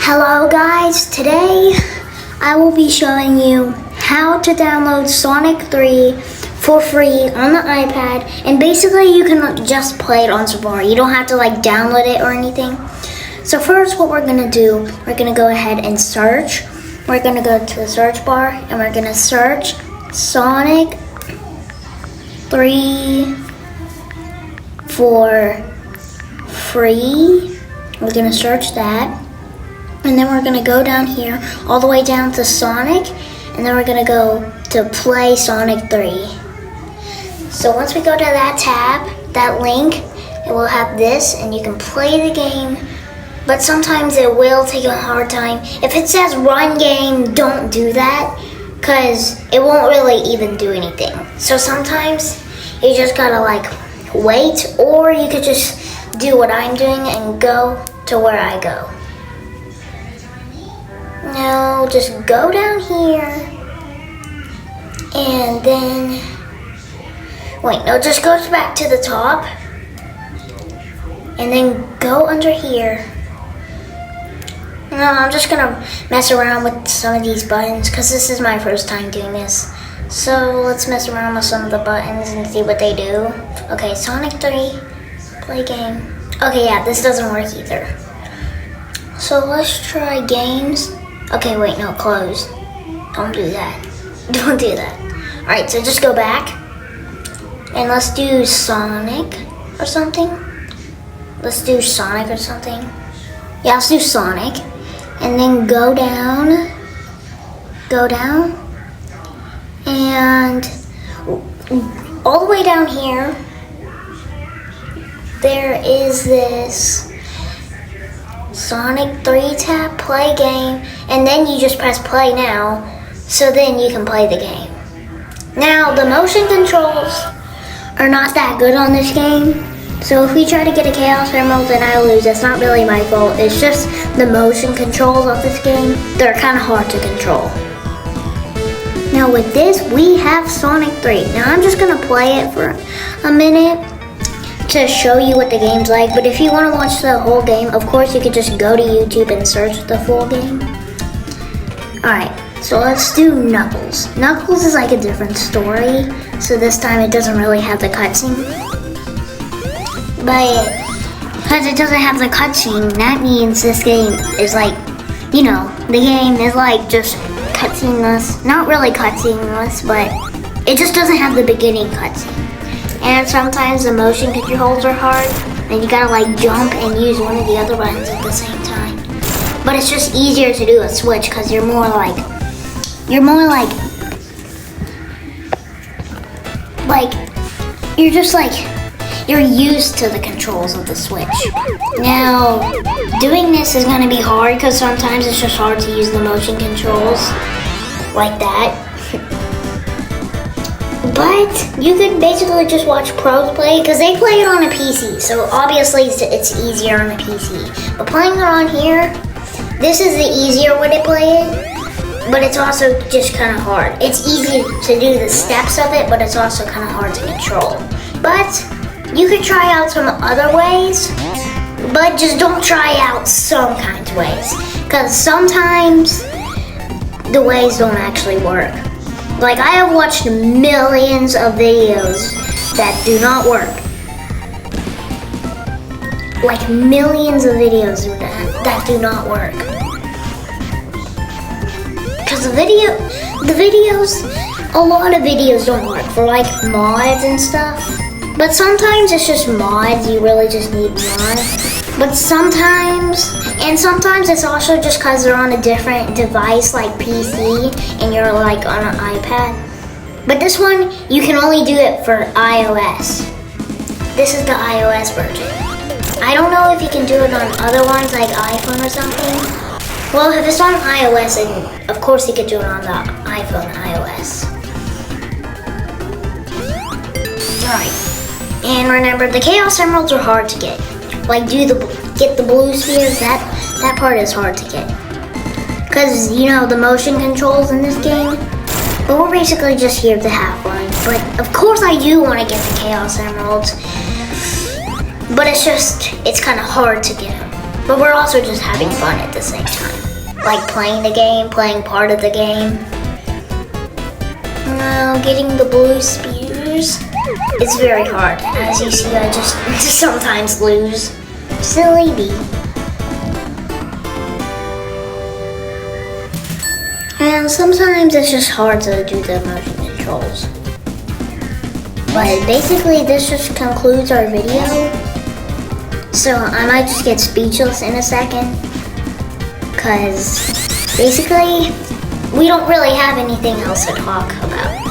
Hello guys, today I will be showing you how to download Sonic 3 for free on the iPad, and basically you can just play it on Safari. You don't have to download it or anything. So first what we're gonna do, we're gonna go ahead and search. We're gonna go to the search bar and we're gonna search Sonic 3 for free. We're gonna search that. And then we're gonna go down here, all the way down to Sonic, and then we're gonna go to play Sonic 3. So once we go to that tab, that link, it will have this, and you can play the game, but sometimes it will take a hard time. If it says run game, don't do that, because it won't really even do anything. So sometimes you just gotta wait, or you could just do what I'm doing and go to where I go. Now just go down here and then just go back to the top and then go under here. Now I'm just gonna mess around with some of these buttons because this is my first time doing this. So let's mess around with some of the buttons and see what they do. Okay, Sonic 3, play game. Okay, yeah, this doesn't work either. So let's try games. Okay, wait, no, close. Don't do that. Don't do that. Alright, so just go back. And let's do Sonic or something. Let's do Sonic or something. Yeah, let's do Sonic. And then go down. Go down. And all the way down here, there is this Sonic 3 tab, play game, and then you just press play now, so then you can play the game. Now, the motion controls are not that good on this game, so if we try to get a Chaos Emerald and I lose, that's not really my fault. It's just the motion controls of this game, they're kind of hard to control. Now with this, we have Sonic 3. Now I'm just going to play it for a minute to show you what the game's like, but if you want to watch the whole game, of course you could just go to YouTube and search the full game. Alright, so let's do Knuckles. Knuckles is a different story, so this time it doesn't really have the cutscene. But because it doesn't have the cutscene, that means this game is the game is just cutscene-less. Not really cutscene-less, but it just doesn't have the beginning cutscene. And sometimes the motion controls are hard, and you gotta jump and use one of the other buttons at the same time. But it's just easier to do a Switch because you're you're used to the controls of the Switch. Now, doing this is gonna be hard because sometimes it's just hard to use the motion controls like that. But you could basically just watch pros play because they play it on a PC, so obviously it's easier on a PC. But playing it on here, this is the easier way to play it, but it's also just kind of hard. It's easy to do the steps of it, but it's also kind of hard to control. But you could try out some other ways, but just don't try out some kinds of ways, because sometimes the ways don't actually work. I have watched millions of videos that do not work. Millions of videos that do not work. Because a lot of videos don't work for mods and stuff. But sometimes it's just mods, you really just need mods. But sometimes it's also just because they're on a different device like PC and you're on an iPad. But this one, you can only do it for iOS. This is the iOS version. I don't know if you can do it on other ones like iPhone or something. Well, if it's on iOS, then of course you could do it on the iPhone iOS. Alright. And remember, the Chaos Emeralds are hard to get. Get the blue spheres, that part is hard to get. Because, the motion controls in this game. But we're basically just here to have fun. But of course I do want to get the Chaos Emeralds. But it's kind of hard to get them. But we're also just having fun at the same time. Like playing the game, playing part of the game. Now getting the blue spears. It's very hard. As you see, I just sometimes lose. Silly me. And sometimes it's just hard to do the motion controls. But basically this just concludes our video. So I might just get speechless in a second. Cause basically we don't really have anything else to talk about.